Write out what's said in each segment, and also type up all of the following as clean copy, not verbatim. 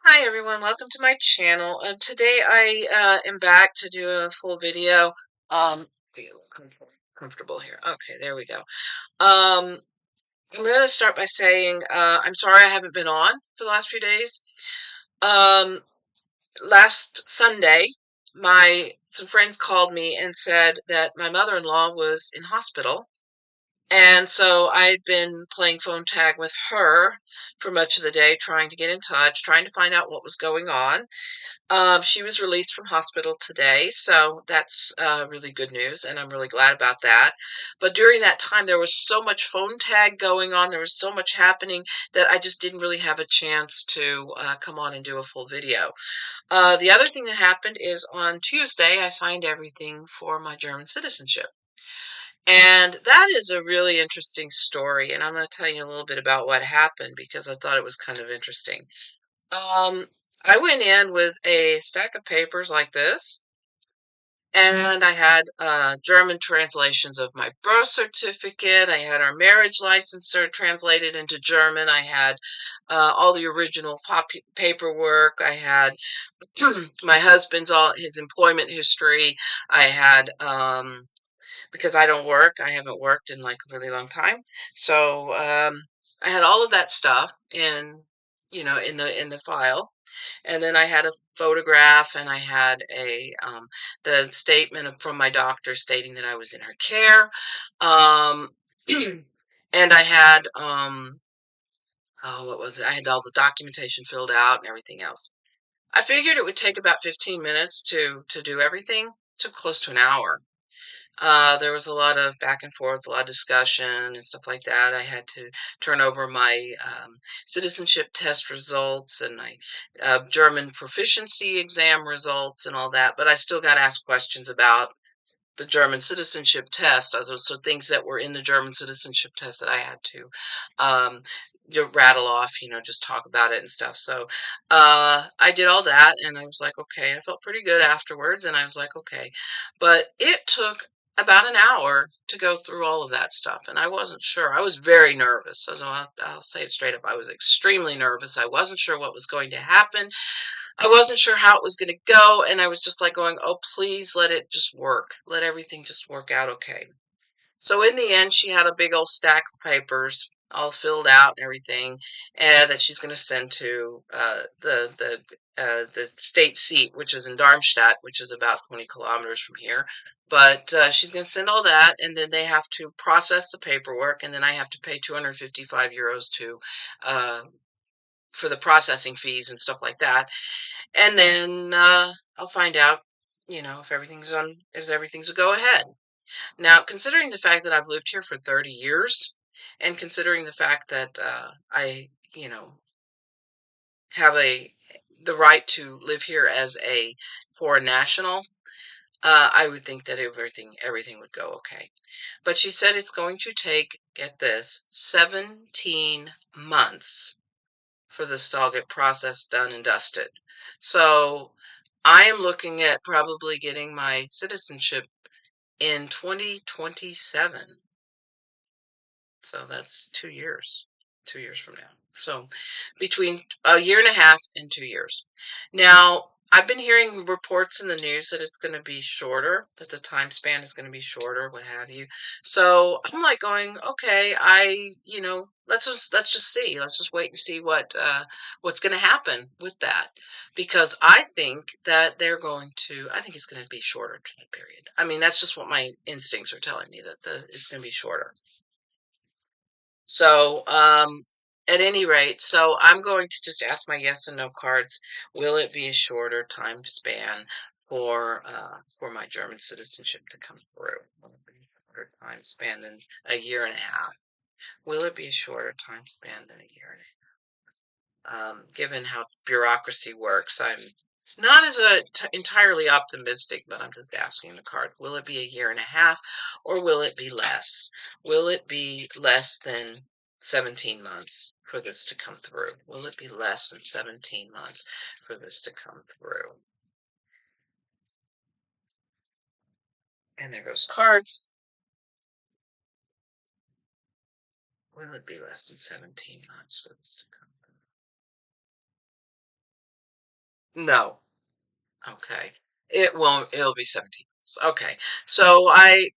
Hi everyone, welcome to my channel. Today I am back to do a full video. Be a little comfortable here. Okay, there we go. I'm going to start by saying I'm sorry I haven't been on for the last few days. Um, Last Sunday, some friends called me and said that my mother-in-law was in hospital. And so I'd been playing phone tag with her for much of the day, trying to get in touch, trying to find out what was going on. She was released from hospital today, so that's really good news, and I'm really glad about that. But during that time, there was so much phone tag going on, there was so much happening that I just didn't really have a chance to come on and do a full video. The other thing that happened is on Tuesday, I signed everything for my German citizenship. And that is a really interesting story, and I'm going to tell you a little bit about what happened because I thought it was kind of interesting. Um, I went in with a stack of papers like this, and I had German translations of my birth certificate. I had our marriage license translated into German. I had all the original paperwork. I had my husband's all his employment history. I had because I don't work. I haven't worked in like a really long time, so I had all of that stuff in the file. And then I had a photograph, and I had the statement from my doctor stating that I was in her care. Um, and I had oh, what was it? I had all the documentation filled out and everything else. I figured it would take about 15 minutes to do everything. It took close to an hour. There was a lot of back and forth, a lot of discussion and stuff like that. I had to turn over my citizenship test results and my German proficiency exam results and all that, but I still got asked questions about the German citizenship test. So things that were in the German citizenship test that I had to um, rattle off, just talk about it and stuff. So I did all that, and I was like, okay. I felt pretty good afterwards, and I was like, okay. But it took about an hour to go through all of that stuff, and I wasn't sure. I was very nervous. So I'll say it straight up. I was extremely nervous. I wasn't sure what was going to happen. I wasn't sure how it was going to go, and I was just like going, "Oh, please let it just work. Let everything just work out okay." So in the end, she had a big old stack of papers all filled out and everything, and that she's going to send to the state seat, which is in Darmstadt, which is about 20 kilometers from here. But she's going to send all that, and then they have to process the paperwork, and then I have to pay 255 euros to for the processing fees and stuff like that. And then I'll find out, if everything's a go ahead. Now, considering the fact that I've lived here for 30 years, and considering the fact that I, have the right to live here as a foreign national, I would think that everything would go okay. But she said it's going to take, get this, 17 months for this to all get processed, done, and dusted. So I am looking at probably getting my citizenship in 2027. So that's 2 years, 2 years from now. So between a year and a half and 2 years. Now, I've been hearing reports in the news that it's going to be shorter, that the time span is going to be shorter, what have you. So I'm like going, okay, let's just see. Let's just wait and see what's going to happen with that, because I think that I think it's going to be shorter time period. I mean, that's just what my instincts are telling me, that it's going to be shorter. So, at any rate, so I'm going to just ask my yes and no cards. Will it be a shorter time span for my German citizenship to come through? Will it be a shorter time span than a year and a half? Will it be a shorter time span than a year and a half? Given how bureaucracy works, I'm not as entirely optimistic, but I'm just asking the card. Will it be a year and a half, or will it be less? Will it be less than 17 months for this to come through? Will it be less than 17 months for this to come through? And there goes cards. Will it be less than 17 months for this to come No. Okay. It won't. It'll be 17 months. Okay. So I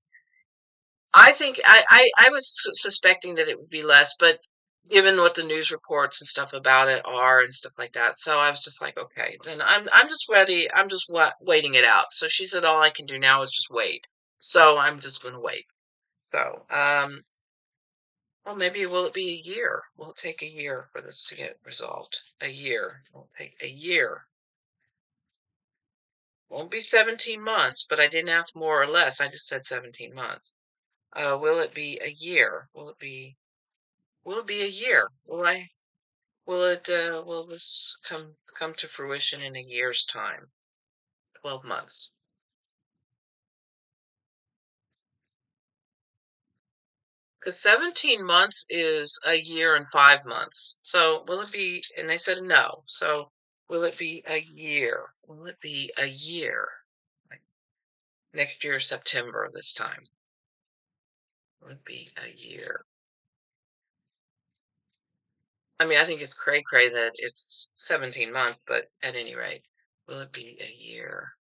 think I was suspecting that it would be less, but given what the news reports and stuff about it are and stuff like that, so I was just like, okay, then I'm just ready. I'm just waiting it out. So she said all I can do now is just wait. So I'm just going to wait. So well, maybe will it be a year? Will it take a year for this to get resolved? A year. It'll take a year. Won't be 17 months, but I didn't ask more or less. I just said 17 months. Will it be a year? Will it be a year? Will this come to fruition in a year's time? 12 months. Because 17 months is a year and 5 months. So will it be, and they said no. So will it be a year? Will it be a year? Like next year, September this time. Will it be a year? I mean, I think it's cray-cray that it's 17 months, but at any rate, will it be a year?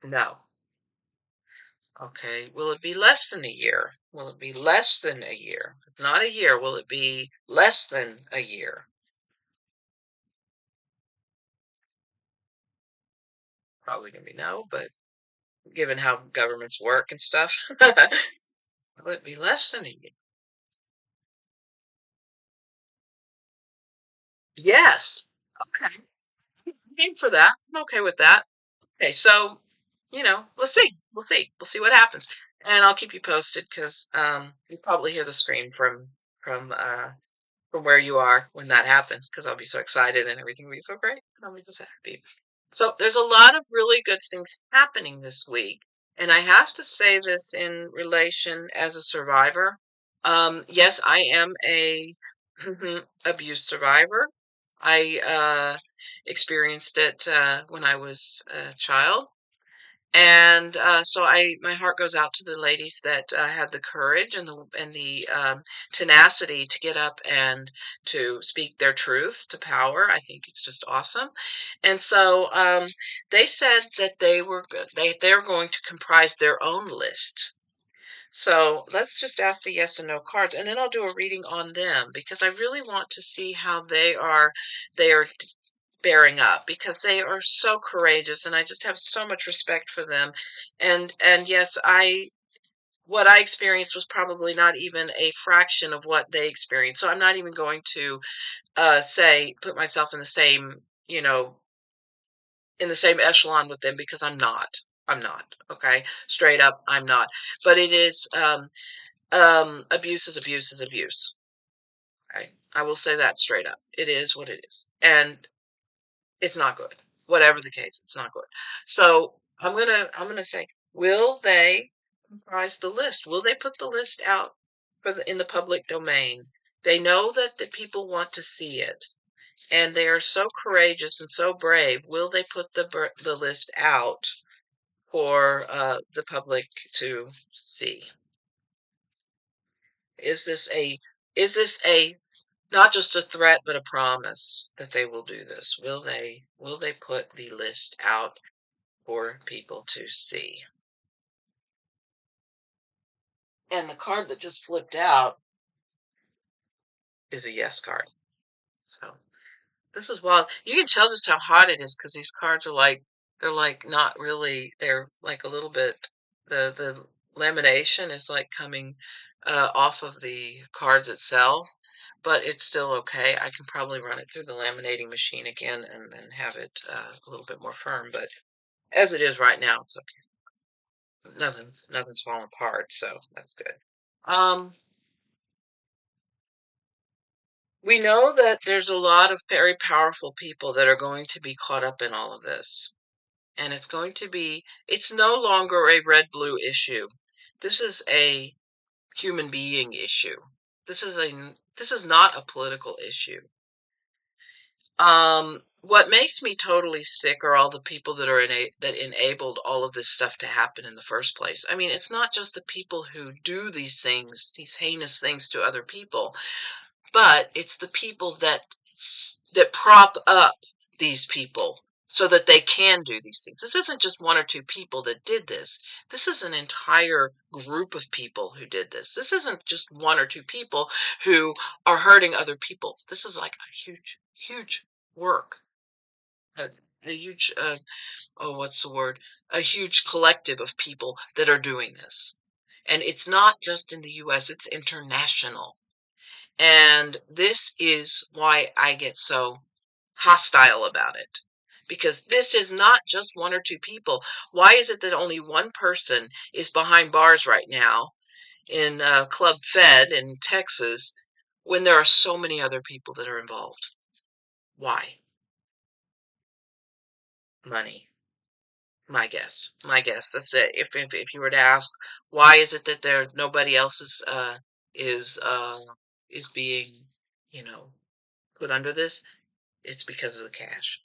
No. Okay. Will it be less than a year? Will it be less than a year? If it's not a year, will it be less than a year? Probably gonna be no, but given how governments work and stuff, will it be less than a year? Yes. Okay. I'm game for that. I'm okay with that. Okay, so let's see. We'll see. We'll see what happens, and I'll keep you posted because you probably hear the scream from from where you are when that happens because I'll be so excited and everything will be so great. I'll be just happy. So there's a lot of really good things happening this week, and I have to say this in relation as a survivor. Yes, I am a abuse survivor. I experienced it when I was a child. And so my heart goes out to the ladies that had the courage and the tenacity to get up and to speak their truth to power. I think it's just awesome. And so they said that they're going to comprise their own list. So let's just ask the yes and no cards, and then I'll do a reading on them because I really want to see how they are bearing up because they are so courageous and I just have so much respect for them. And yes, I what I experienced was probably not even a fraction of what they experienced. So I'm not even going to say put myself in the same, in the same echelon with them because I'm not. I'm not. Okay? Straight up I'm not. But it is abuse is abuse is abuse. Okay? I will say that straight up. It is what it is. And it's not good. Whatever the case, it's not good. So I'm gonna say, will they comprise the list? Will they put the list out in the public domain? They know that the people want to see it, and they are so courageous and so brave. Will they put the list out for the public to see? Is this a not just a threat but a promise that they will do this? Will they put the list out for people to see? And the card that just flipped out is a yes card. So this is wild. You can tell just how hot it is because these cards are they're like not really. They're like a little bit. The lamination is like coming off of the cards itself, but it's still okay. I can probably run it through the laminating machine again and then have it a little bit more firm. But as it is right now, it's okay. Nothing's falling apart, so that's good. Um, we know that there's a lot of very powerful people that are going to be caught up in all of this. And it's no longer a red-blue issue. This is a human being issue. This is not a political issue. What makes me totally sick are all the people that enabled all of this stuff to happen in the first place. I mean, it's not just the people who do these things, these heinous things to other people, but it's the people that prop up these people so that they can do these things. This isn't just one or two people that did this. This is an entire group of people who did this. This isn't just one or two people who are hurting other people. This is like a huge, huge work. A huge, what's the word? A huge collective of people that are doing this. And it's not just in the US, it's international. And this is why I get so hostile about it. Because this is not just one or two people. Why is it that only one person is behind bars right now in Club Fed in Texas when there are so many other people that are involved? Why? Money. My guess. My guess. That's it. If you were to ask, why is it that nobody else is uh is being, you know, put under this? It's because of the cash.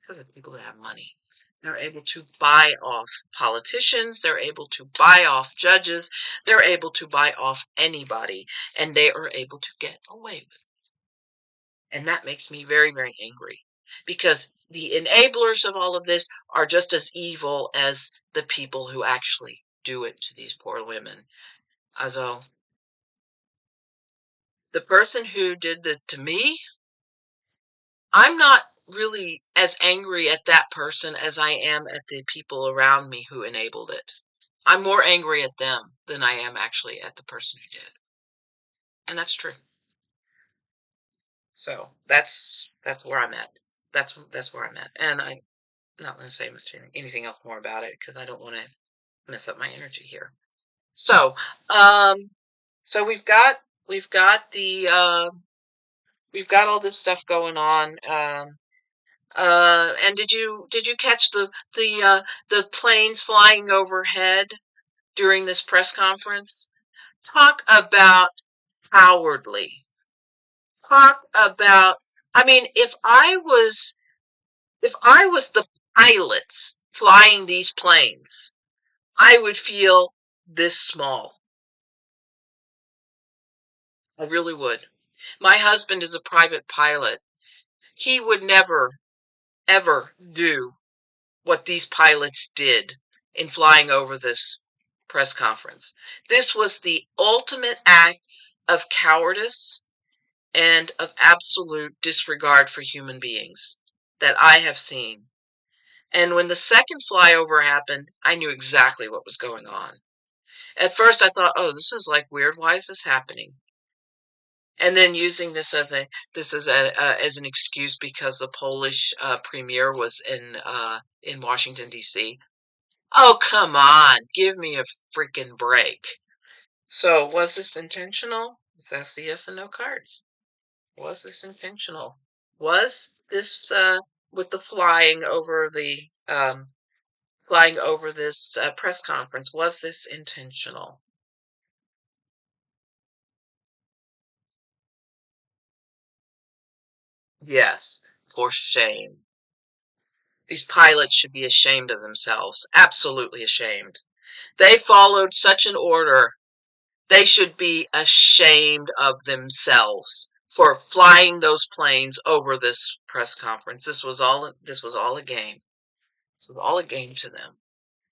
Because of people that have money. They're able to buy off politicians. They're able to buy off judges. They're able to buy off anybody, and they are able to get away with it. And that makes me very, very angry because the enablers of all of this are just as evil as the people who actually do it to these poor women. Also, the person who did it to me, I'm not really as angry at that person as I am at the people around me who enabled it. I'm more angry at them than I am actually at the person who did. And that's true. So that's where I'm at. That's where I'm at. And I'm not going to say anything else more about it because I don't want to mess up my energy here. So, um, so we've got all this stuff going on. And did you catch the planes flying overhead during this press conference? Talk about cowardly. Talk about, I mean, if I was the pilots flying these planes, I would feel this small. I really would. My husband is a private pilot. He would never, ever do what these pilots did in flying over this press conference. This was the ultimate act of cowardice and of absolute disregard for human beings that I have seen. And when the second flyover happened, I knew exactly what was going on. At first, I thought, "Oh, this is like weird. Why is this happening?" And then using this as an excuse because the Polish premier was in Washington D.C. Oh, come on, give me a freaking break. So, was this intentional? That's the yes and no cards. Was this intentional? Was this with the flying over this press conference? Was this intentional? Yes, for shame. These pilots should be ashamed of themselves. Absolutely ashamed. They followed such an order. They should be ashamed of themselves for flying those planes over this press conference. This was all a game. This was all a game to them.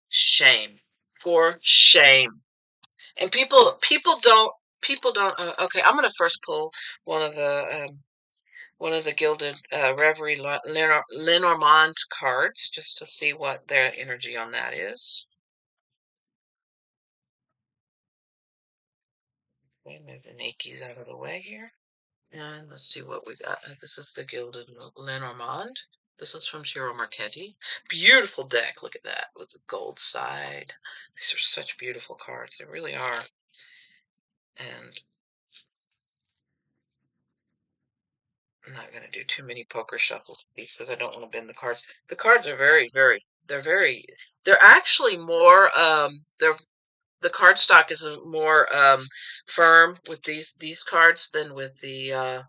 Shame. For shame. And people don't okay, I'm going to first pull one of the Gilded Reverie Lenormand cards just to see what their energy on that is. Okay, move the Nikes out of the way here. And let's see what we got. This is the Gilded Lenormand. This is from Ciro Marchetti. Beautiful deck. Look at that with the gold side. These are such beautiful cards. They really are. And I'm not going to do too many poker shuffles because I don't want to bend the cards. The cards are they're actually more, the cardstock is more firm with these cards than with the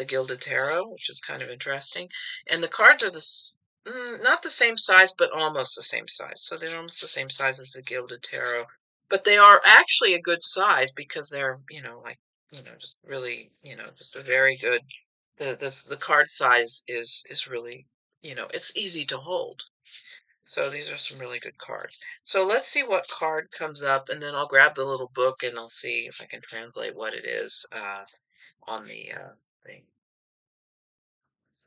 Gilded Tarot, which is kind of interesting. And the cards are not the same size, but almost the same size. So they're almost the same size as the Gilded Tarot. But they are actually a good size because they're, like just really, just a very good. The card size is really, it's easy to hold. So these are some really good cards. So let's see what card comes up, and then I'll grab the little book and I'll see if I can translate what it is on the thing.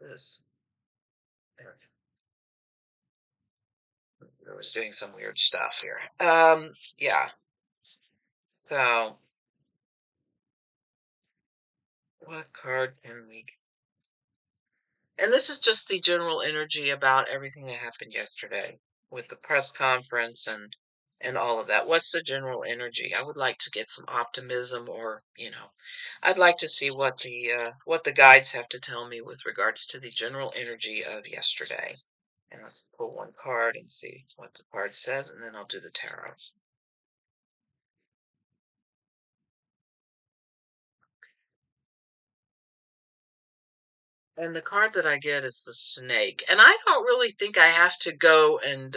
What's this? I was doing some weird stuff here. Yeah. So, what card can we? And this is just the general energy about everything that happened yesterday with the press conference and all of that. What's the general energy? I would like to get some optimism, or I'd like to see what the guides have to tell me with regards to the general energy of yesterday. And let's pull one card and see what the card says, and then I'll do the tarot. And the card that I get is the snake. And I don't really think I have to go and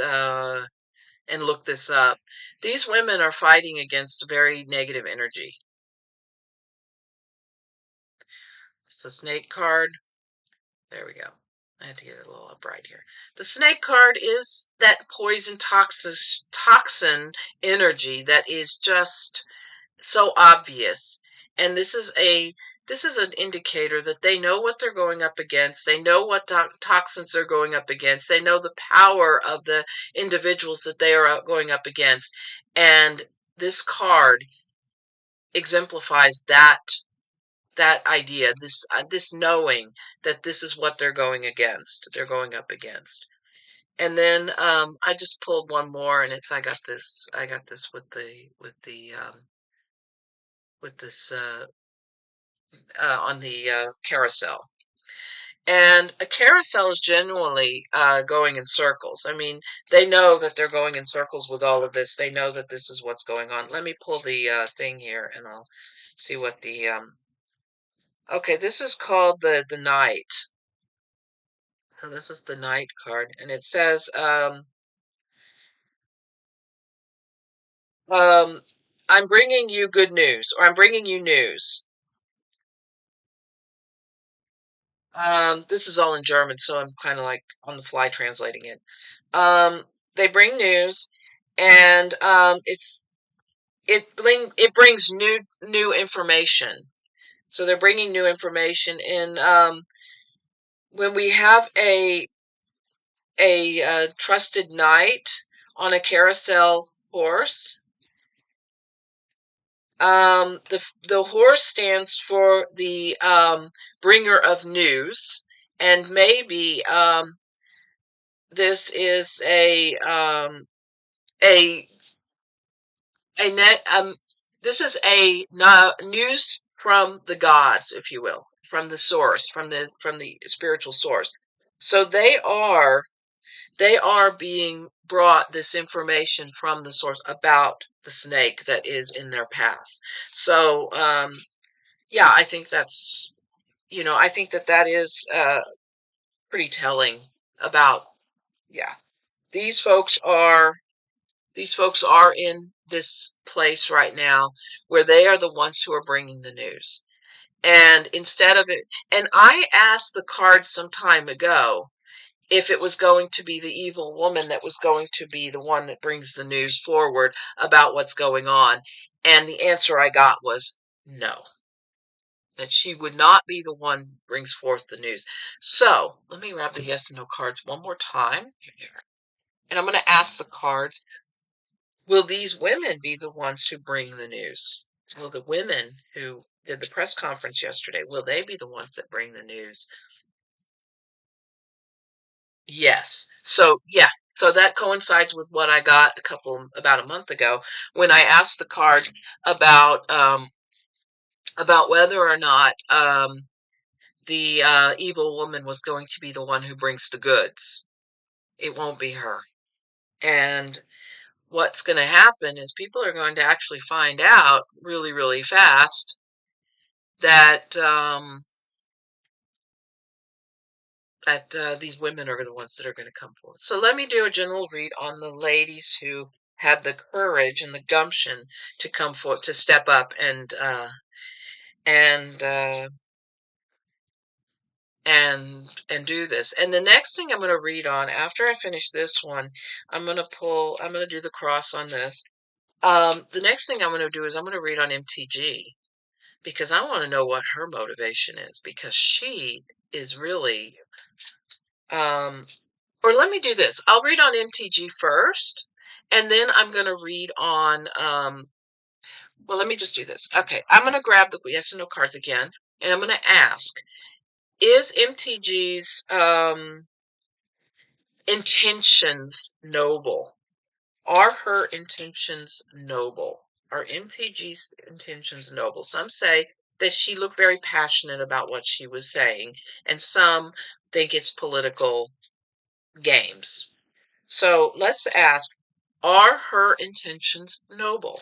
look this up. These women are fighting against very negative energy. It's the snake card. There we go. I had to get it a little upright here. The snake card is that poison toxin energy that is just so obvious. And this is an indicator that they know what they're going up against. They know what toxins they're going up against. They know the power of the individuals that they are going up against. And this card exemplifies that idea, this knowing that this is what they're going up against. And then I just pulled one more, and I got this with this on the carousel. And a carousel is genuinely going in circles. I mean, they know that they're going in circles with all of this. They know that this is what's going on. Let me pull the thing here, and I'll see what the okay, this is called the Knight. So this is the Knight card, and it says I'm bringing you good news, or I'm bringing you news. This is all in German, so I'm kind of like on the fly translating it. They bring news, and it brings new information. So they're bringing new information in. When we have a trusted knight on a carousel horse, the horse stands for the bringer of news, and maybe this is a a net this is a news from the gods, if you will, from the source, from the spiritual source. So they are being brought this information from the source about the snake that is in their path. So yeah, I think that's I think that is pretty telling about, yeah, these folks are in this place right now where they are the ones who are bringing the news. And instead of it, and I asked the card some time ago if it was going to be the evil woman that was going to be the one that brings the news forward about what's going on. And the answer I got was no, that she would not be the one who brings forth the news. So let me grab the yes and no cards one more time. And I'm going to ask the cards, will these women be the ones who bring the news? Will the women who did the press conference yesterday, will they be the ones that bring the news? Yes. So, yeah. So that coincides with what I got about a month ago when I asked the cards about whether or not the evil woman was going to be the one who brings the goods. It won't be her. And what's going to happen is people are going to actually find out really, really fast that these women are the ones that are going to come forward. So let me do a general read on the ladies who had the courage and the gumption to come forth, to step up and and do this. And the next thing I'm going to read on after I finish this one, I'm going to do the cross on this. The next thing I'm going to do is I'm going to read on MTG because I want to know what her motivation is because she is really, or let me do this. I'll read on MTG first, and then I'm going to read on, well, let me just do this. Okay, I'm going to grab the yes and no cards again, and I'm going to ask, is MTG's intentions noble? Are her intentions noble? Are MTG's intentions noble? Some say that she looked very passionate about what she was saying, and some think it's political games. So let's ask, are her intentions noble?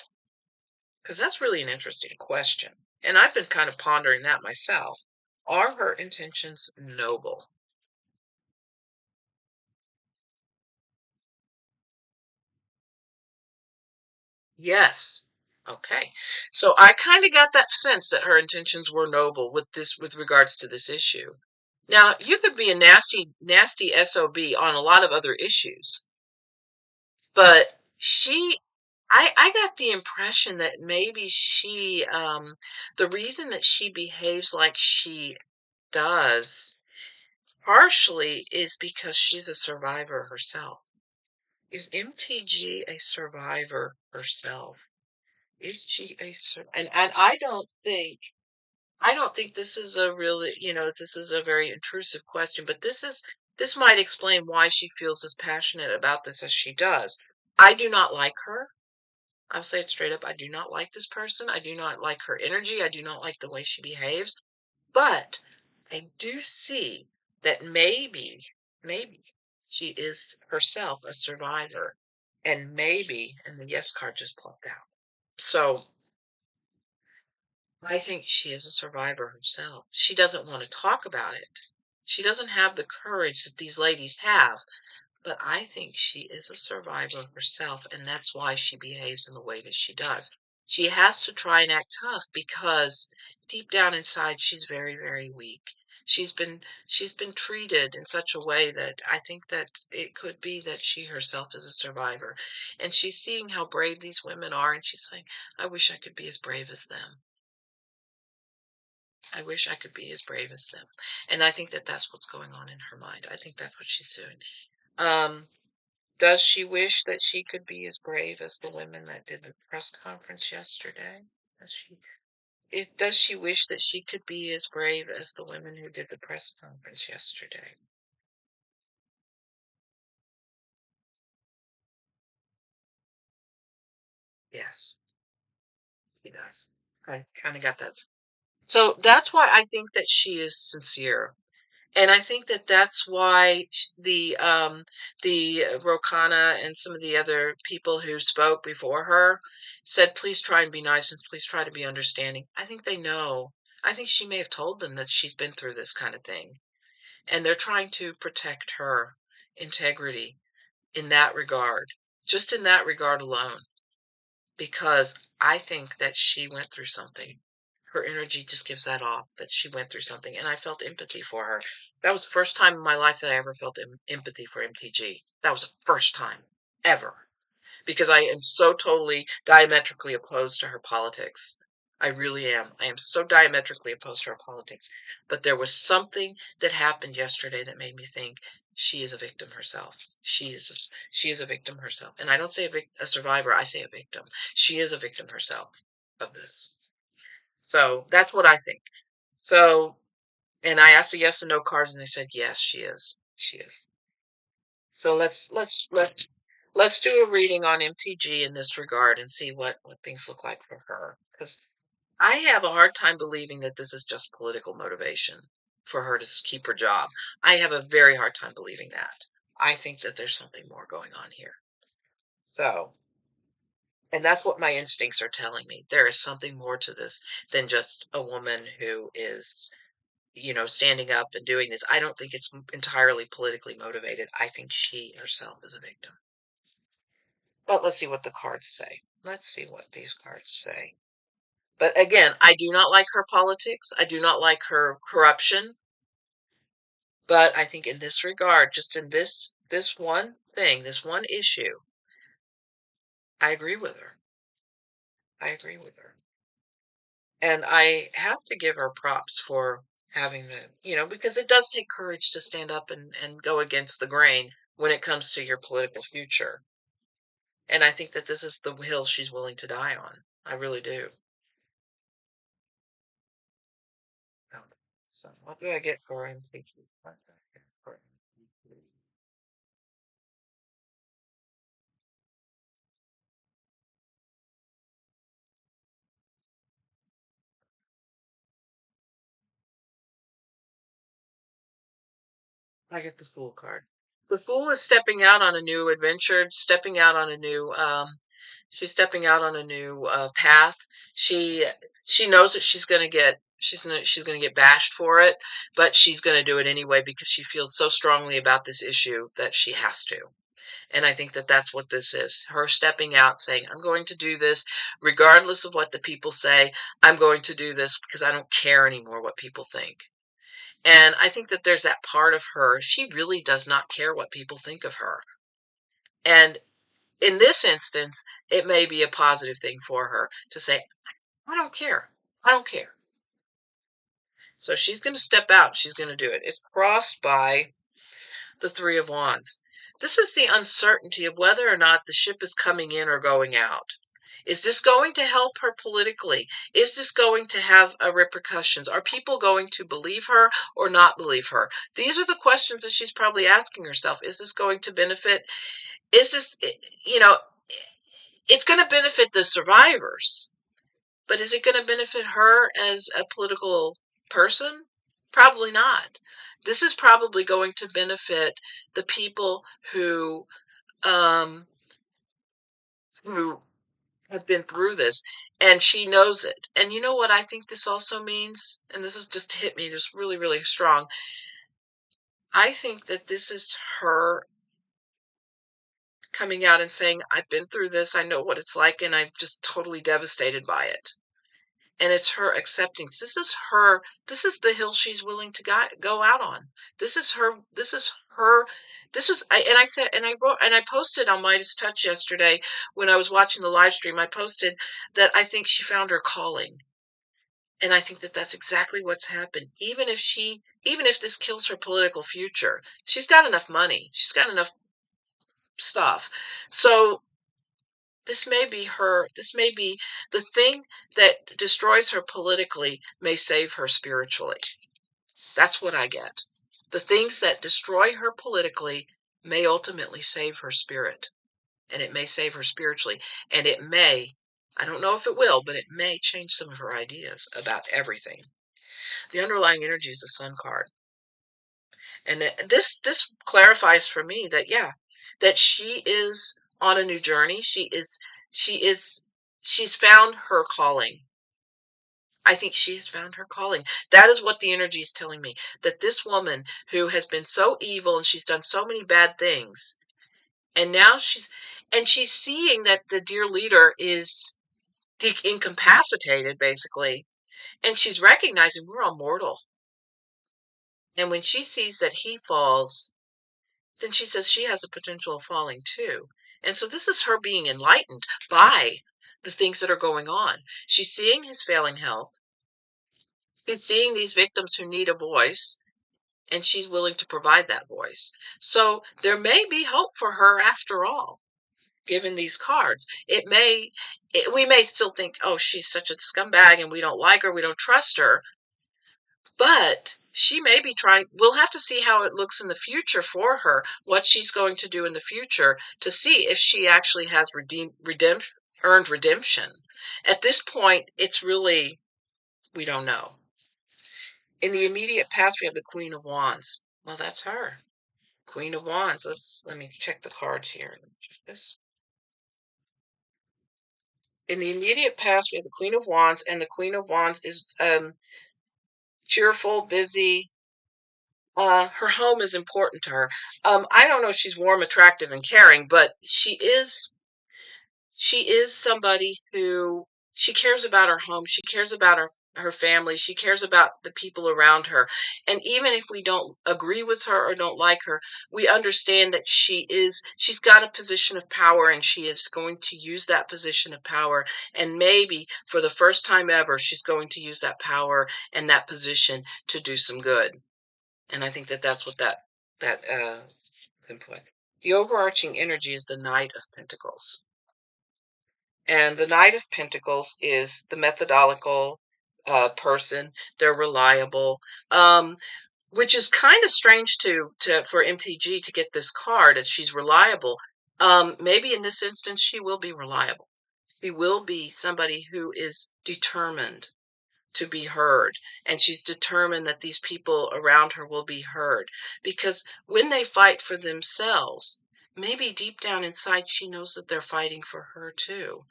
Because that's really an interesting question. And I've been kind of pondering that myself. Are her intentions noble? Yes. Okay. So I kind of got that sense that her intentions were noble with regards to this issue. Now, you could be a nasty SOB on a lot of other issues, but I got the impression that maybe the reason that she behaves like she does partially is because she's a survivor herself. Is MTG a survivor herself? Is she a and I don't think this is a really, this is a very intrusive question, but this might explain why she feels as passionate about this as she does. I do not like her. I'll say it straight up. I do not like this person. I do not like her energy. I do not like the way she behaves. But I do see that maybe she is herself a survivor. And the yes card just plucked out. So I think she is a survivor herself. She doesn't want to talk about it. She doesn't have the courage that these ladies have, but I think she is a survivor herself, and that's why she behaves in the way that she does. She has to try and act tough because deep down inside she's very, very weak. She's been treated in such a way that I think that it could be that she herself is a survivor. And she's seeing how brave these women are, and she's saying, I wish I could be as brave as them. I wish I could be as brave as them. And I think that that's what's going on in her mind. I think that's what she's doing. Um, does she wish that she could be as brave as the women that did the press conference yesterday? Does she wish that she could be as brave as the women who did the press conference yesterday? Yes, she does. I kind of got that. So that's why I think that she is sincere. And I think that that's why the Rokana and some of the other people who spoke before her said, please try and be nice and please try to be understanding. I think they know. I think she may have told them that she's been through this kind of thing. And they're trying to protect her integrity in that regard, just in that regard alone, because I think that she went through something. Her energy just gives that off that she went through something, and I felt empathy for her. That was the first time in my life that I ever felt empathy for MTG. That was the first time ever because I am so totally diametrically opposed to her politics. I really am. I am so diametrically opposed to her politics. But there was something that happened yesterday that made me think she is a victim herself. She is a victim herself. And I don't say a survivor, I say a victim. She is a victim herself of this. So that's what I think. So, and I asked the yes and no cards and they said yes, she is. She is. So let's do a reading on MTG in this regard and see what things look like for her. Because I have a hard time believing that this is just political motivation for her to keep her job. I have a very hard time believing that. I think that there's something more going on here. So, and that's what my instincts are telling me. There is something more to this than just a woman who is, standing up and doing this. I don't think it's entirely politically motivated. I think she herself is a victim. But let's see what the cards say. Let's see what these cards say. But again, I do not like her politics. I do not like her corruption. But I think in this regard, just in this one thing, this one issue, I agree with her. I agree with her. And I have to give her props for having the, because it does take courage to stand up and go against the grain when it comes to your political future. And I think that this is the hill she's willing to die on. I really do. So what do I get for MTG? What do I get for MTG? I get the Fool card. The Fool is stepping out on a new adventure, stepping out on a new she's stepping out on a new path. She she knows that she's going to get bashed for it, but she's going to do it anyway because she feels so strongly about this issue that she has to. And I think that that's what this is. Her stepping out saying, "I'm going to do this regardless of what the people say. I'm going to do this because I don't care anymore what people think." And I think that there's that part of her, she really does not care what people think of her. And in this instance, it may be a positive thing for her to say, I don't care. I don't care. So she's going to step out. She's going to do it. It's crossed by the Three of Wands. This is the uncertainty of whether or not the ship is coming in or going out. Is this going to help her politically? Is this going to have repercussions? Are people going to believe her or not believe her? These are the questions that she's probably asking herself. Is this going to benefit? Is this, it's going to benefit the survivors, but is it going to benefit her as a political person? Probably not. This is probably going to benefit the people um, who have been through this, and she knows it. And you know what I think this also means? And this has just hit me just really, really strong. I think that this is her coming out and saying, I've been through this, I know what it's like, and I'm just totally devastated by it. And it's her accepting. This is the hill she's willing to go out on. And I said, and I wrote, and I posted on Midas Touch yesterday when I was watching the live stream, I posted that I think she found her calling. And I think that that's exactly what's happened. Even if this kills her political future, she's got enough money. She's got enough stuff. So this may be the thing that destroys her politically may save her spiritually. That's what I get. The things that destroy her politically may ultimately save her spirit, and it may save her spiritually, and it may, I don't know if it will, but it may change some of her ideas about everything. The underlying energy is the Sun card. And this clarifies for me that, yeah, that she is on a new journey. She's found her calling. I think she has found her calling. That is what the energy is telling me. That this woman who has been so evil and she's done so many bad things, and now she's seeing that the dear leader is incapacitated, basically, and she's recognizing we're all mortal. And when she sees that he falls, then she says she has a potential of falling too. And so this is her being enlightened by the things that are going on. She's seeing his failing health. She's seeing these victims who need a voice, and she's willing to provide that voice. So there may be hope for her after all, given these cards. We may still think, oh, she's such a scumbag and we don't like her, we don't trust her. But she may be trying, we'll have to see how it looks in the future for her, what she's going to do in the future to see if she actually has earned redemption. At this point, it's really, we don't know. In the immediate past, we have the Queen of Wands. Well, that's her. Queen of Wands. Let me check the cards here. This. In the immediate past, we have the Queen of Wands, and the Queen of Wands is cheerful, busy. Her home is important to her. I don't know if she's warm, attractive, and caring, but she is somebody who She cares about her home. She cares about her family. She cares about the people around her. And even if we don't agree with her or don't like her, we understand that she's got a position of power, and she is going to use that position of power. And maybe for the first time ever, she's going to use that power and that position to do some good. And I think that that's what that is important. The overarching energy is the Knight of Pentacles. And the Knight of Pentacles is the methodical person. They're reliable, which is kind of strange for MTG to get this card as she's reliable. Maybe in this instance, she will be reliable. She will be somebody who is determined to be heard, and she's determined that these people around her will be heard, because when they fight for themselves, maybe deep down inside she knows that they're fighting for her too.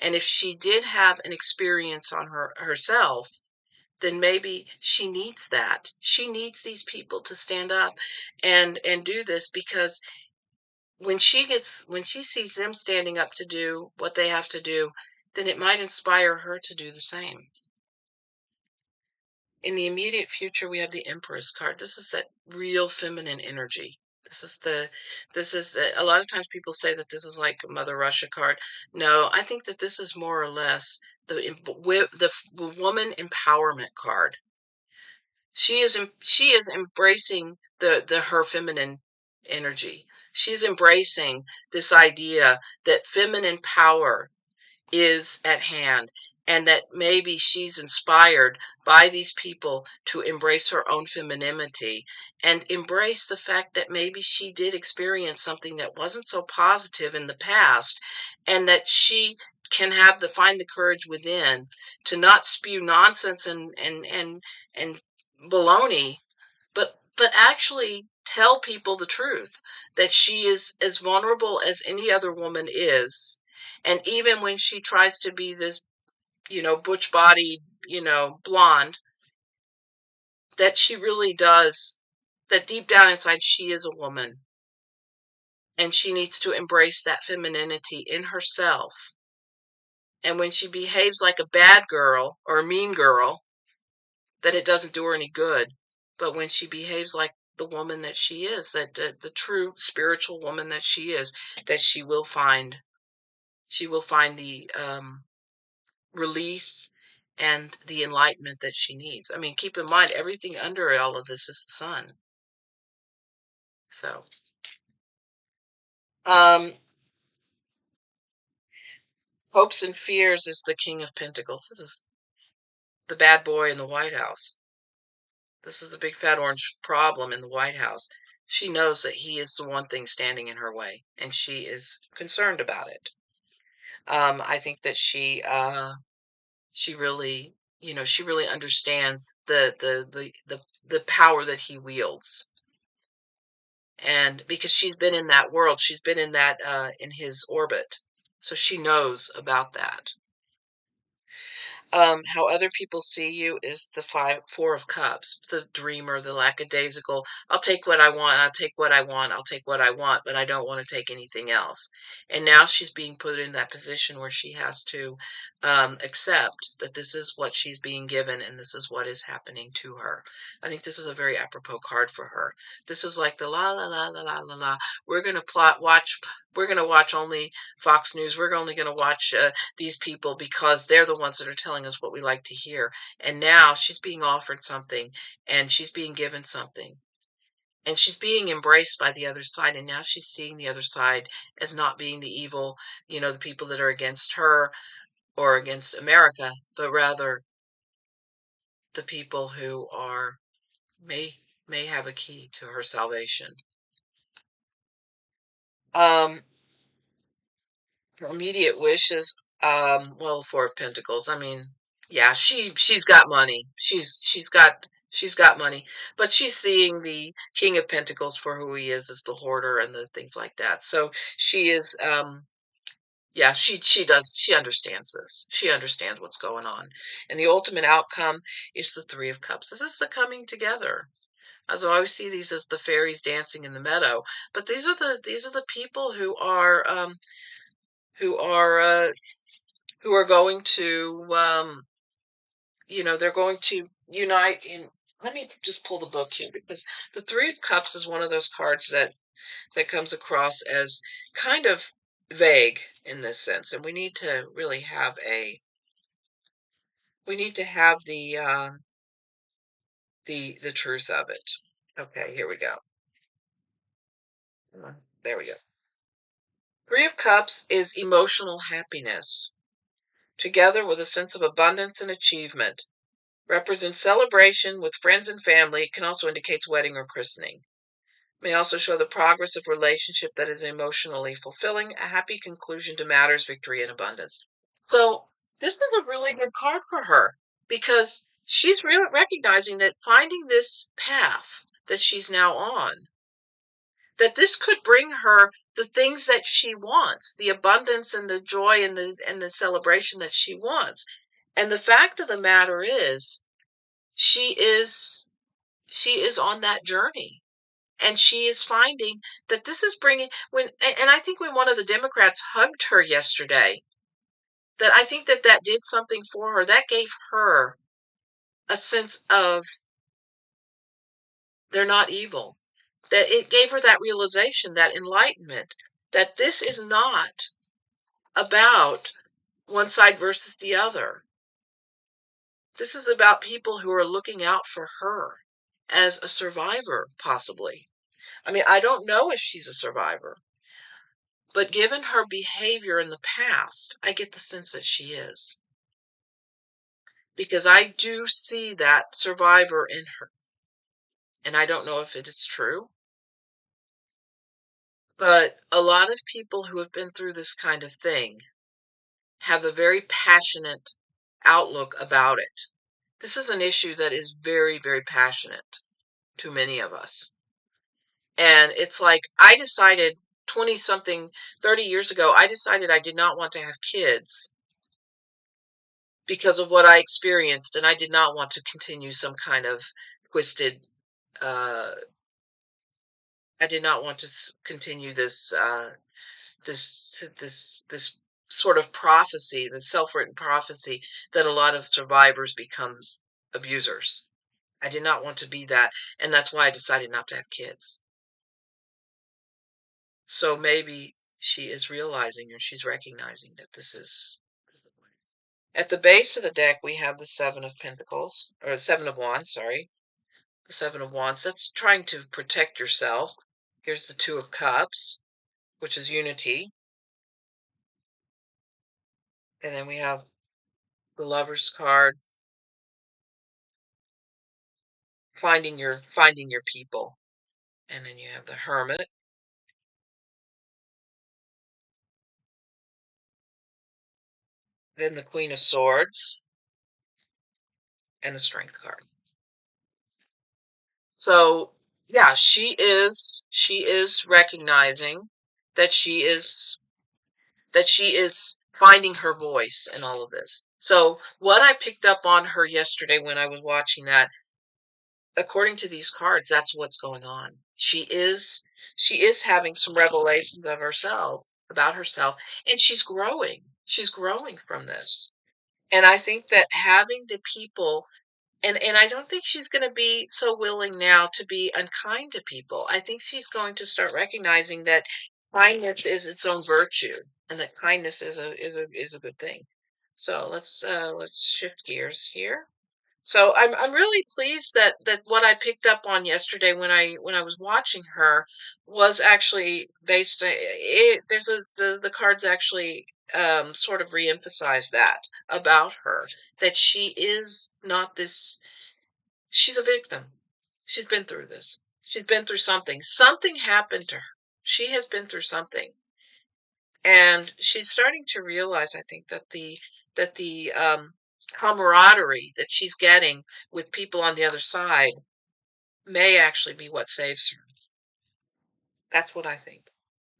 And if she did have an experience on herself, then maybe she needs that. She needs these people to stand up and do this, because when she sees them standing up to do what they have to do, then it might inspire her to do the same. In the immediate future, we have the Empress card. This is that real feminine energy. This is a lot of times people say that this is like a Mother Russia card. No, I think that this is more or less the woman empowerment card. She is embracing her feminine energy. She's embracing this idea that feminine power is at hand, and that maybe she's inspired by these people to embrace her own femininity and embrace the fact that maybe she did experience something that wasn't so positive in the past, and that she can find the courage within to not spew nonsense and baloney, but actually tell people the truth, that she is as vulnerable as any other woman is. And even when she tries to be this, butch bodied, blonde, that she really does, that deep down inside she is a woman, and she needs to embrace that femininity in herself. And when she behaves like a bad girl or a mean girl, that it doesn't do her any good. But when she behaves like the woman that she is, that the true spiritual woman that she is, that she will find the release and the enlightenment that she needs. I mean, keep in mind, everything under all of this is the sun. So, hopes and fears is the King of Pentacles. This is the bad boy in the White House. This is a big fat orange problem in the White House. She knows that he is the one thing standing in her way, and she is concerned about it. I think that she really, she really understands the power that he wields. And because she's been in that world, she's been in that in his orbit, so she knows about that. How other people see you is the Four of Cups, the dreamer, the lackadaisical. I'll take what I want, I'll take what I want, I'll take what I want, but I don't want to take anything else. And now she's being put in that position where she has to accept that this is what she's being given and this is what is happening to her. I think this is a very apropos card for her. This is like the la la la la la la la. We're gonna watch only Fox News. We're only gonna watch these people because they're the ones that are telling us what we like to hear. And now she's being offered something, and she's being given something, and she's being embraced by the other side. And now she's seeing the other side as not being the evil, the people that are against her or against America, but rather the people who may have a key to her salvation. Her immediate wishes, well, Four of Pentacles. I mean, yeah, she's got money. She's got money, but she's seeing the King of Pentacles for who he is, as the hoarder and the things like that. So she is, yeah, she understands this. She understands what's going on, and the ultimate outcome is the Three of Cups. This is the coming together. As I always see these as the fairies dancing in the meadow, but these are the people who are who are going to, they're going to unite in. Let me just pull the book here, because the Three of Cups is one of those cards that comes across as kind of vague in this sense, and we need to really have the truth of it. Okay, here we go. There we go. Three of Cups is emotional happiness, together with a sense of abundance and achievement. Represents celebration with friends and family. It can also indicate wedding or christening. May also show the progress of relationship that is emotionally fulfilling, a happy conclusion to matters, victory, and abundance. So this is a really good card for her, because she's really recognizing that finding this path that she's now on, that this could bring her the things that she wants, the abundance and the joy and the celebration that she wants. And the fact of the matter is, she is on that journey, and she is finding that this is bringing, and I think when one of the Democrats hugged her yesterday, that I think that did something for her. That gave her a sense of they're not evil. That it gave her that realization, that enlightenment, that this is not about one side versus the other. This is about people who are looking out for her as a survivor, possibly. I mean, I don't know if she's a survivor, but given her behavior in the past, I get the sense that she is. Because I do see that survivor in her. And I don't know if it is true, but a lot of people who have been through this kind of thing have a very passionate outlook about it. This is an issue that is very, very passionate to many of us. And it's like, I decided 20 something, 30 years ago, I decided I did not want to have kids because of what I experienced, and I did not want to continue some kind of twisted, uh, I did not want to continue this sort of prophecy, this self-written prophecy that a lot of survivors become abusers. I did not want to be that, and that's why I decided not to have kids. So maybe she is realizing, or she's recognizing, that this is the way. At the base of the deck, we have the Seven of Pentacles, or Seven of Wands, sorry. The Seven of Wands, that's trying to protect yourself. Here's the Two of Cups, which is unity. And then we have the Lover's card, finding your people. And then you have the Hermit. Then the Queen of Swords and the Strength card. So yeah, she is recognizing that she is finding her voice in all of this. So what I picked up on her yesterday when I was watching that, according to these cards, that's what's going on. She is having some revelations of herself, about herself, and she's growing. She's growing from this. And I think that having the people, and I don't think she's going to be so willing now to be unkind to people. I think she's going to start recognizing that kindness is its own virtue, and that kindness is a good thing. So let's shift gears here. So I'm really pleased that what I picked up on yesterday when I was watching her was actually based. There's the cards actually sort of reemphasize that about her, that she is not this. She's a victim. She's been through this. She's been through something. Something happened to her. She has been through something, and she's starting to realize, I think, that the camaraderie that she's getting with people on the other side may actually be what saves her. That's what I think.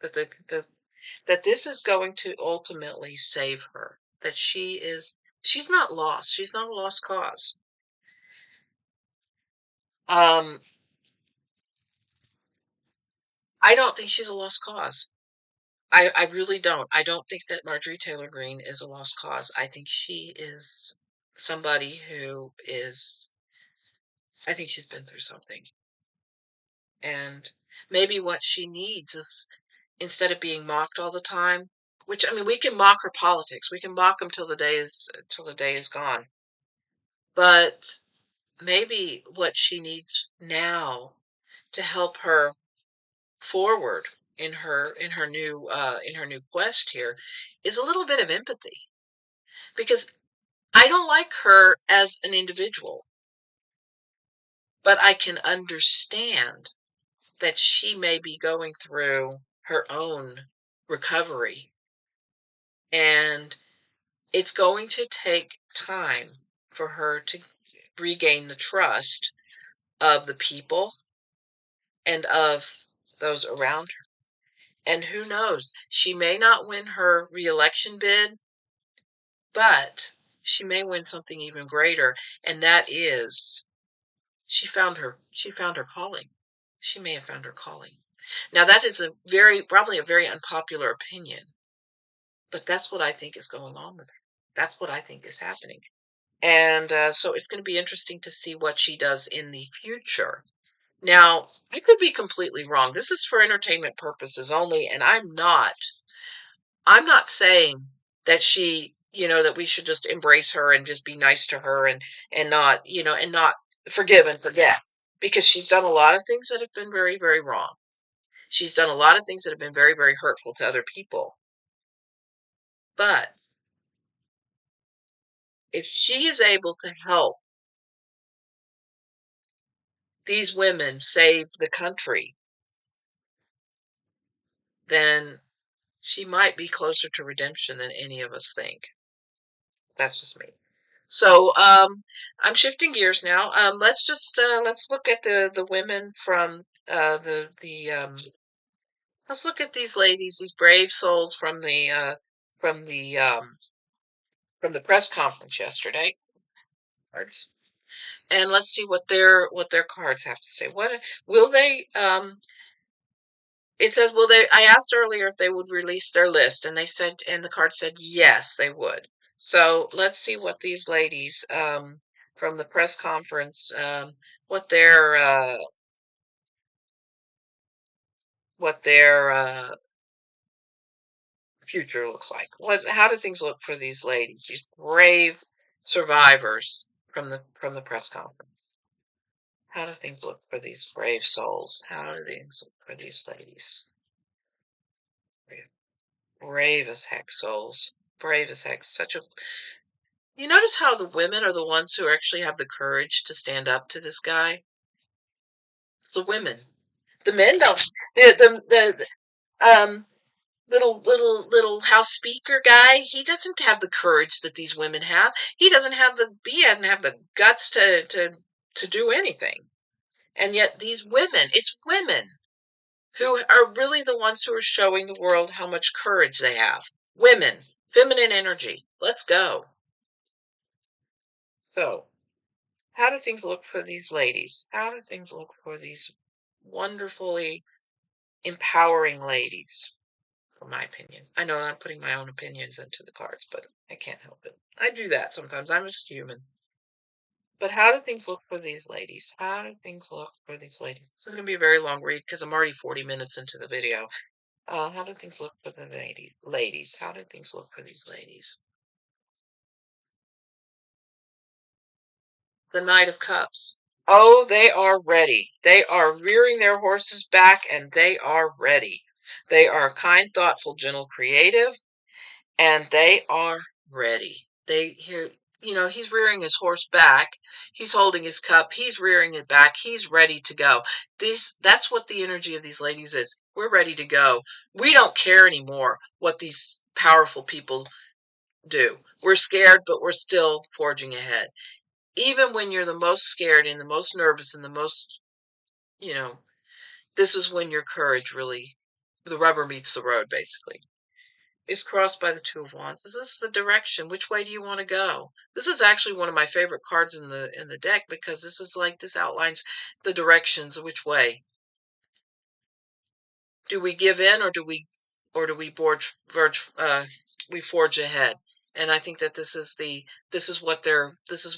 That this is going to ultimately save her. That she's not lost. She's not a lost cause. Um, I don't think she's a lost cause. I really don't. I don't think that Marjorie Taylor Greene is a lost cause. I think she is somebody who is, I think she's been through something. And maybe what she needs is, instead of being mocked all the time, which, I mean, we can mock her politics. We can mock them till the day is gone. But maybe what she needs now to help her forward in her new quest here is a little bit of empathy, because I don't like her as an individual, but I can understand that she may be going through her own recovery, and it's going to take time for her to regain the trust of the people and of those around her. And who knows, she may not win her reelection bid, but she may win something even greater, and that is she found her calling. She may have found her calling. Now that is probably a very unpopular opinion, but that's what I think is going on with her. That's what I think is happening. And so it's going to be interesting to see what she does in the future. Now, I could be completely wrong. This is for entertainment purposes only, and I'm not saying that that we should just embrace her and just be nice to her and not, and not forgive and forget, because she's done a lot of things that have been very, very wrong. She's done a lot of things that have been very, very hurtful to other people. But if she is able to help these women save the country, then she might be closer to redemption than any of us think. That's just me. So I'm shifting gears now. Let's look at the women from let's look at these ladies, these brave souls from the um, from the press conference yesterday. Cards. And let's see what their cards have to say. What will they? It says, will they? I asked earlier if they would release their list, and they said, and the card said yes, they would. So let's see what these ladies from the press conference, what their future looks like. How do things look for these ladies, these brave survivors from the press conference? How do things look for these brave souls? How do things look for these ladies? Brave as heck souls. Brave as heck. You notice how the women are the ones who actually have the courage to stand up to this guy? It's the women. The men don't. The little House Speaker guy, he doesn't have the courage that these women have. He doesn't have the guts to do anything. And yet these women, it's women who are really the ones who are showing the world how much courage they have. Women, feminine energy. Let's go. So, how do things look for these ladies? How do things look for these wonderfully empowering ladies, from my opinion? I know I'm putting my own opinions into the cards, but I can't help it. I do that sometimes. I'm just human. But how do things look for these ladies? How do things look for these ladies? This is going to be a very long read because I'm already 40 minutes into the video. How do things look for the ladies? How do things look for these ladies? The Knight of Cups. Oh, they are ready. They are rearing their horses back, and they are ready. They are kind, thoughtful, gentle, creative, and they are ready. He's rearing his horse back. He's holding his cup. He's rearing it back. He's ready to go. That's what the energy of these ladies is. We're ready to go. We don't care anymore what these powerful people do. We're scared, but we're still forging ahead. Even when you're the most scared and the most nervous and the most, you know, this is when your courage really, the rubber meets the road, basically. Is crossed by the Two of Wands. This is the direction. Which way do you want to go? This is actually one of my favorite cards in the deck, because this outlines the directions of which way. Do we give in, or do we or do we we forge ahead? And I think that this is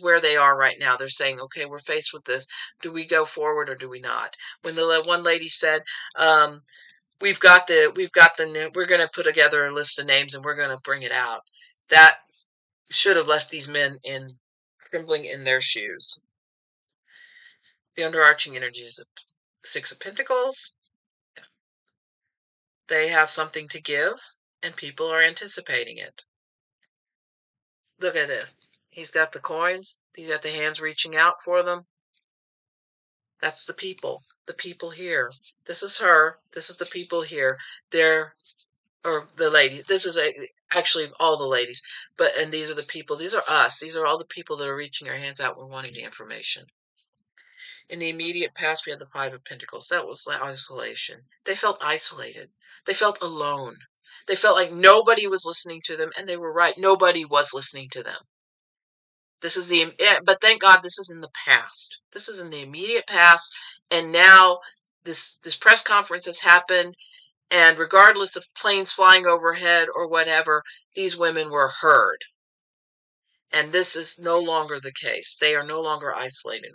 where they are right now. They're saying, okay, we're faced with this. Do we go forward or do we not? When the one lady said, we're going to put together a list of names and we're going to bring it out. That should have left these men in trembling in their shoes. The underarching energy is a Six of Pentacles. They have something to give, and people are anticipating it. Look at this. He's got the coins. He's got the hands reaching out for them. That's the people. The people here. This is her. This is the people here. Or the lady. This is actually all the ladies. And these are the people. These are us. These are all the people that are reaching our hands out and wanting the information. In the immediate past, we had the Five of Pentacles. That was isolation. They felt isolated. They felt alone. They felt like nobody was listening to them, and they were right. Nobody was listening to them. But thank God this is in the past. This is in the immediate past, and now this press conference has happened, and regardless of planes flying overhead or whatever, these women were heard. And this is no longer the case. They are no longer isolated.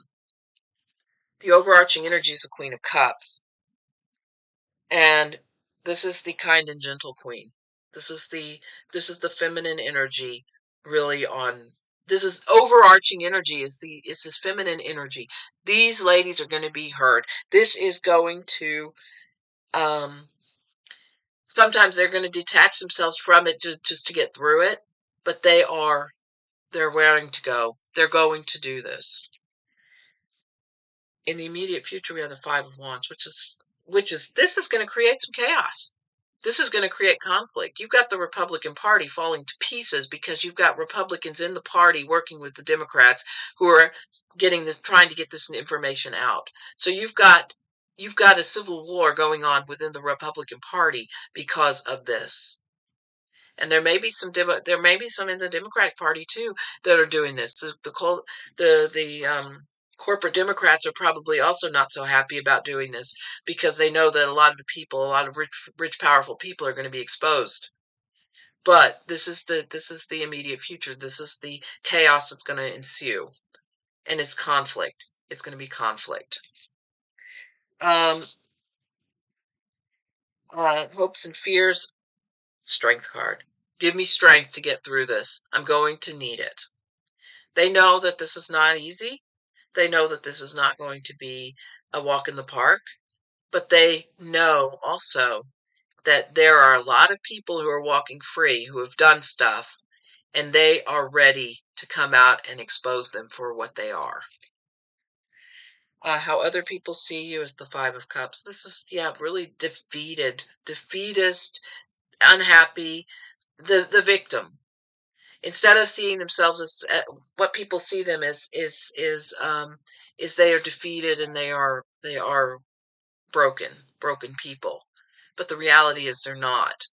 The overarching energy is the Queen of Cups. And this is the kind and gentle queen. This is the feminine energy really on this is overarching energy it's this feminine energy. These ladies are going to be heard. This is going to sometimes they're going to detach themselves from it just to get through it, but they're willing to go. They're going to do this. In the immediate future, we have the Five of Wands, which is this is going to create some chaos. This is going to create conflict. You've got the Republican Party falling to pieces because you've got Republicans in the party working with the Democrats who are trying to get this information out. So you've got a civil war going on within the Republican Party because of this. And there may be some in the Democratic Party too that are doing this. The corporate Democrats are probably also not so happy about doing this because they know that a lot of rich, powerful people are going to be exposed. But this is the immediate future. This is the chaos that's going to ensue, and it's conflict. It's going to be conflict. Hopes and fears. Strength card. Give me strength to get through this. I'm going to need it. They know that this is not easy. They know that this is not going to be a walk in the park. But they know also that there are a lot of people who are walking free, who have done stuff, and they are ready to come out and expose them for what they are. How other people see you is the Five of Cups. This is, really defeatist, unhappy, the victim. Instead of seeing themselves as what people see them as is they are defeated and they are broken people. But the reality is they're not.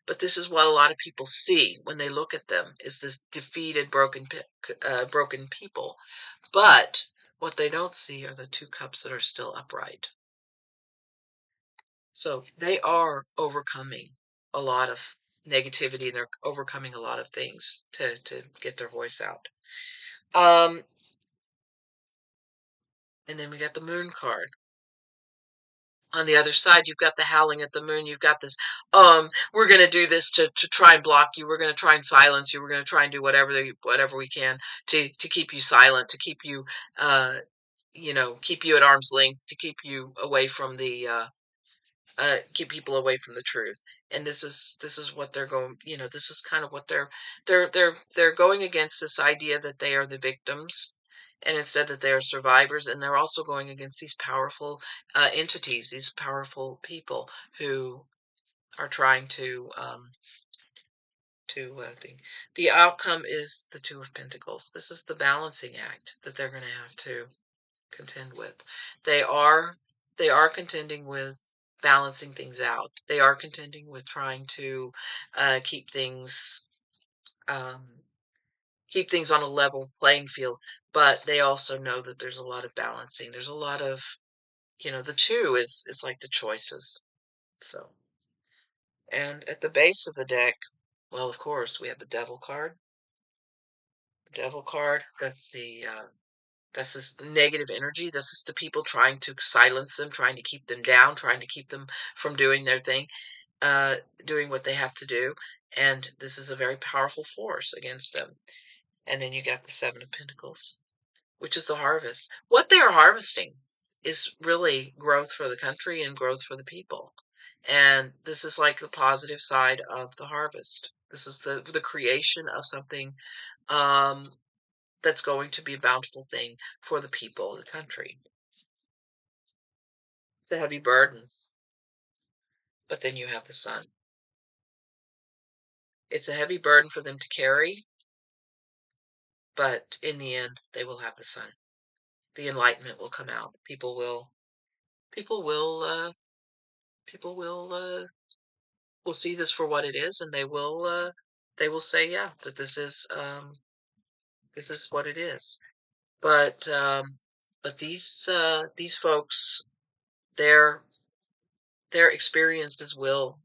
But this is what a lot of people see when they look at them, is this defeated, broken people. But what they don't see are the two cups that are still upright. So they are overcoming a lot of negativity, and they're overcoming a lot of things to get their voice out. And then we got the Moon card. On the other side, you've got the howling at the moon. You've got this, we're going to do this to try and block you. We're going to try and silence you. We're going to try and do whatever we can to keep you silent, to keep you, keep you at arm's length, to keep you away from keep people away from the truth. And this is what they're going. This is kind of what they're going against, this idea that they are the victims, and instead that they are survivors. And they're also going against these powerful entities, these powerful people who are trying to think. The outcome is the Two of Pentacles. This is the balancing act that they're going to have to contend with. They are contending with balancing things out. They are contending with trying to keep things on a level playing field, but they also know that there's a lot of balancing. There's a lot of, the two is like the choices. So And at the base of the deck, well, of course, we have the Devil card. The Devil card, that's this negative energy. This is the people trying to silence them, trying to keep them down, trying to keep them from doing their thing, doing what they have to do. And this is a very powerful force against them. And then you got the Seven of Pentacles, which is the harvest. What they're harvesting is really growth for the country and growth for the people. And this is like the positive side of the harvest. This is the creation of something that's going to be a bountiful thing for the people of the country. It's a heavy burden, but then you have the sun. It's a heavy burden for them to carry, but in the end, they will have the sun. The enlightenment will come out. People will, people will, people will see this for what it is, and they will say, yeah, that this is what it is. But these folks, their their experiences will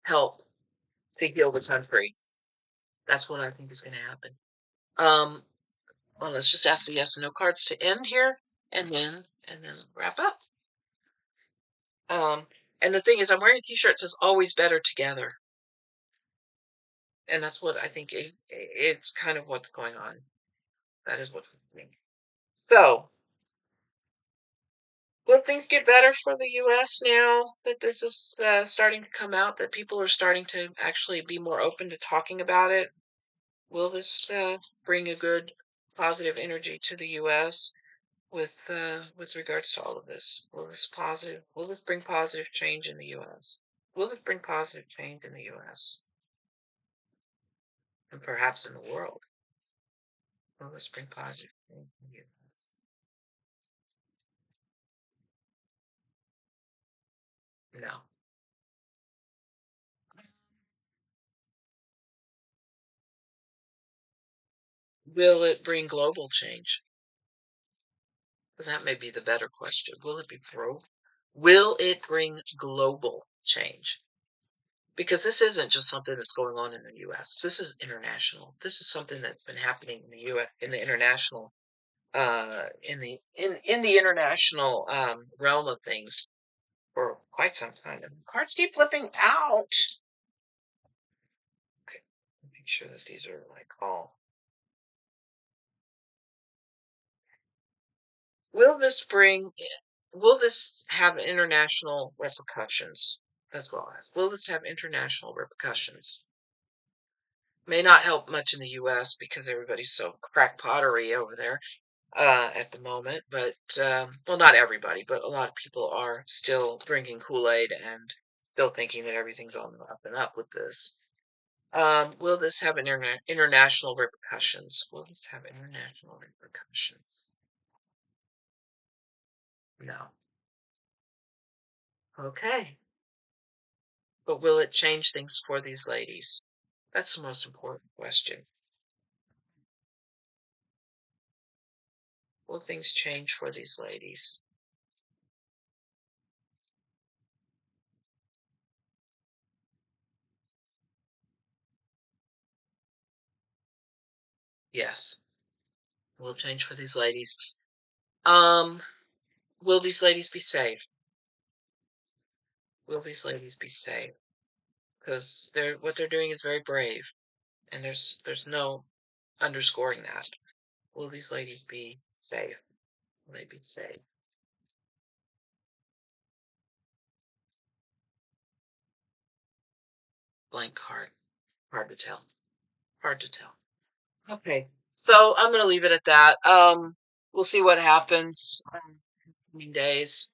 help to heal the country. That's what I think is going to happen. Um, well, let's just ask the yes and no cards to end here, and then wrap up. And the thing is, I'm wearing a T-shirt that says "Always better together," and that's what I think. It's kind of what's going on. That is what's happening. So, will things get better for the U.S. now that this is starting to come out? That people are starting to actually be more open to talking about it? Will this bring a good, positive energy to the U.S. With regards to all of this? Will this bring positive change in the U.S.? Will this bring positive change in the U.S. and perhaps in the world? Will this bring positive change in the U.S.? No. Will it bring global change? Because that may be the better question. Will it be Will it bring global change? Because this isn't just something that's going on in the U.S. This is international. This is something that's been happening in the U.S. in the international in the international realm of things for quite some time. And cards keep flipping out. Okay, make sure that these are like all. Will this bring? Will this have international repercussions as well as? Will this have international repercussions? May not help much in the U.S. because everybody's so crackpottery over there at the moment. But well, not everybody, but a lot of people are still drinking Kool-Aid and still thinking that everything's on the up and up with this. Will this have international repercussions? Will this have international repercussions? No. Okay. But will it change things for these ladies? That's the most important question. Will things change for these ladies? Yes. Will it change for these ladies? Um, will these ladies be safe? Will these ladies be safe? Because what they're doing is very brave, and there's no underscoring that. Will these ladies be safe? Will they be safe? Blank card. Hard to tell. Hard to tell. Okay, so I'm gonna leave it at that. We'll see what happens in coming days.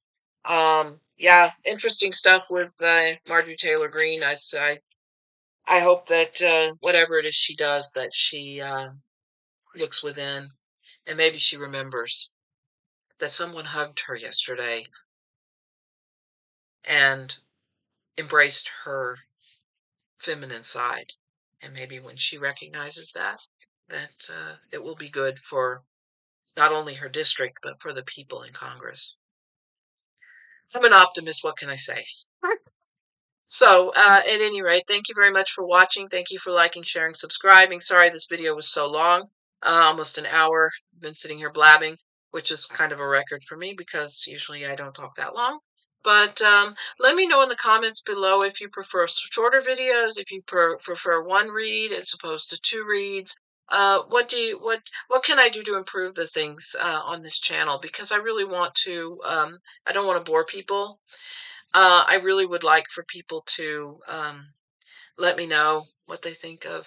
Yeah, interesting stuff with Marjorie Taylor Greene. I hope that whatever it is she does, that she looks within, and maybe she remembers that someone hugged her yesterday and embraced her feminine side. And maybe when she recognizes that, it will be good for not only her district, but for the people in Congress. I'm an optimist. What can I say? So, at any rate, thank you very much for watching. Thank you for liking, sharing, subscribing. Sorry this video was so long, almost an hour. I've been sitting here blabbing, which is kind of a record for me because usually I don't talk that long. But let me know in the comments below if you prefer shorter videos, if you prefer one read as opposed to two reads. What can I do to improve the things on this channel? Because I really want to. I don't want to bore people. I really would like for people to let me know what they think of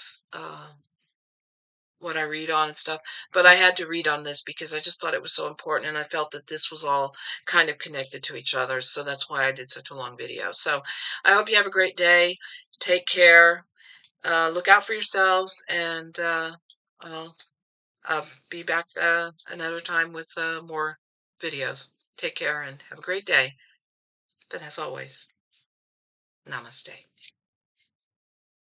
what I read on and stuff. But I had to read on this because I just thought it was so important, and I felt that this was all kind of connected to each other. So that's why I did such a long video. So I hope you have a great day. Take care. Look out for yourselves, and I'll be back another time with more videos. Take care and have a great day. But as always, namaste.